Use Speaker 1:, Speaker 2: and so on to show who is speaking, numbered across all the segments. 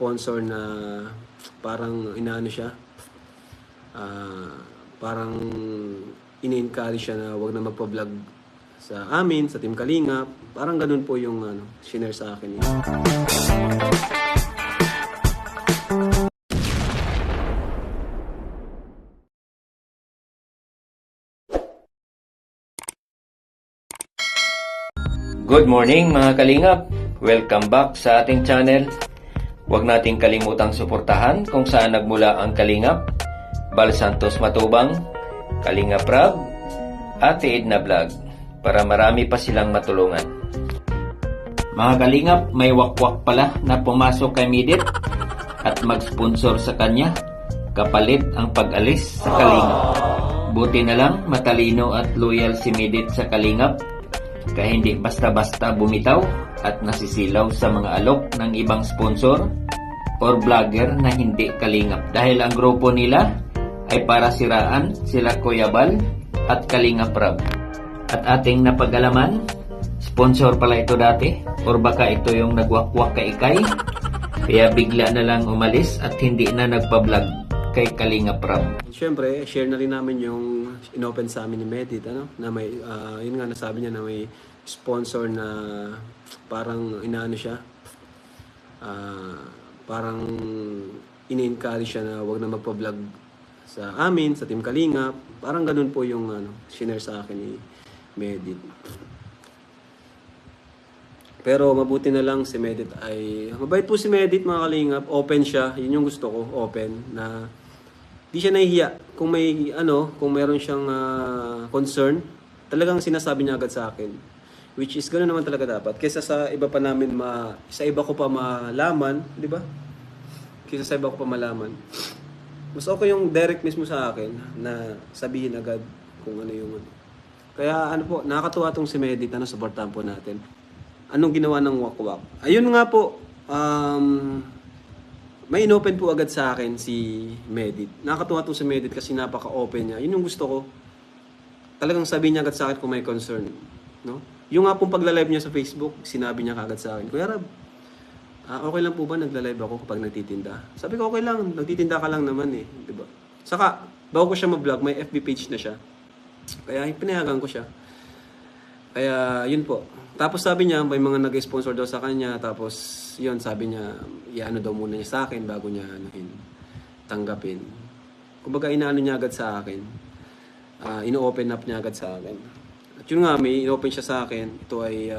Speaker 1: sponsor na parang inaano siya, parang in-encourage siya na wag na magpa-vlog sa amin, sa Team Kalingap. Parang ganun po yung shinare sa akin.
Speaker 2: Good morning mga Kalingap! Welcome back sa ating channel. Huwag nating kalimutang suportahan kung saan nagmula ang Kalingap, Bal Santos Matubang, Kalingap Rab, Ate Edna Vlog para marami pa silang matulungan. Mga Kalingap, may wakwak pala na pumasok kay Midit at mag-sponsor sa kanya kapalit ang pag-alis sa Kalingap. Buti na lang matalino at loyal si Midit sa Kalingap kaya hindi basta-basta bumitaw at nasisilaw sa mga alok ng ibang sponsor or vlogger na hindi Kalingap dahil ang grupo nila ay para siraan sila Kuya Bal at Kalingap Rab. At ating napag-alaman, sponsor pala ito dati or baka ito yung nagwakwak kay Ikay kaya bigla na lang umalis at hindi na nagpa-vlog kay Kalingap Rab.
Speaker 1: Siyempre, share na rin namin yung inopen sa amin ni Medit, na may, yun nga nasabi niya na may sponsor na parang inaano siya, parang in-encourage siya na wag na magpa-vlog sa amin, sa Team Kalingap. Parang ganun po yung shinare sa akin ni Medit. Pero mabuti na lang si Medit ay, mabait po si Medit mga Kalingap, open siya, yun yung gusto ko, open, na di siya nahihiya. Kung may kung meron siyang concern, talagang sinasabi niya agad sa akin. Which is ganoon naman talaga dapat. Kaysa sa iba pa namin sa iba ko pa malaman, di ba? Kaysa sa iba ko pa malaman. Mas okay yung direct mismo sa akin na sabihin agad kung ano yung Kaya po, nakakatuwa tong si Medit, supportahan po natin. Anong ginawa ng wakwak? Ayun nga po, may inopen po agad sa akin si Medit. Nakakatuwa to si Medit kasi napaka-open niya. Yun yung gusto ko. Talagang sabihin niya agad sa akin kung may concern. No? Yung nga pong pagla-live niya sa Facebook, sinabi niya kagad sa akin, Kuya Rab, okay lang po ba nagla-live ako kapag nagtitinda? Sabi ko, okay lang. Nagtitinda ka lang naman eh. Diba? Saka, bago ko siya mag-vlog, may FB page na siya. Kaya pinayagan ko siya. Kaya, yun po. Tapos sabi niya, may mga nag-sponsor daw sa kanya. Tapos, yun, sabi niya, iano daw muna niya sa akin bago niya tanggapin. Kumbaga, inaano niya agad sa akin. Ino-open up niya agad sa akin. At yun nga, may ino-open siya sa akin. Ito ay,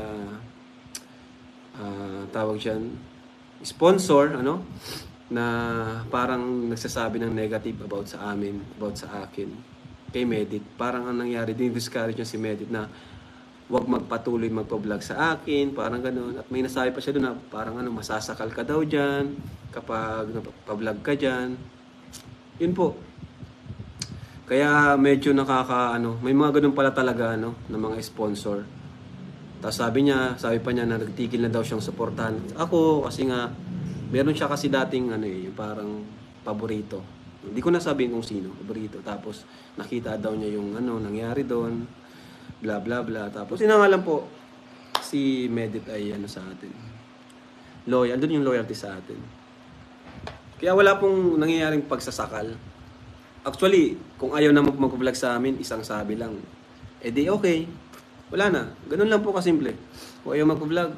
Speaker 1: tawag siyan, sponsor, na parang nagsasabi ng negative about sa amin, about sa akin, kay Medit. Parang ang nangyari, din-discourage niya si Medit na wag magpatuloy magpa-vlog sa akin, parang gano'n. At may nasabi pa siya doon na parang masasakal ka daw dyan kapag pa-vlog ka dyan. Yun po. Kaya medyo may mga ganun pala talaga, ng mga sponsor. Tapos sabi pa niya na nagtigil na daw siyang suportahan ako kasi nga, meron siya kasi dating yung parang paborito. Hindi ko na sabihin kung sino, paborito. Tapos nakita daw niya yung nangyari doon. Bla bla bla. Tapos sinangalan po si Medit ay sa atin. Loyal, andun yung loyalty sa atin. Kaya wala pong nangyayaring pagsasakal. Actually, kung ayaw na mag-vlog sa amin, isang sabi lang. Di okay. Wala na. Ganun lang po kasimple. Kung ayaw mag-vlog,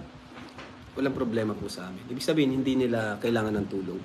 Speaker 1: walang problema po sa amin. Ibig sabihin, hindi nila kailangan ng tulong.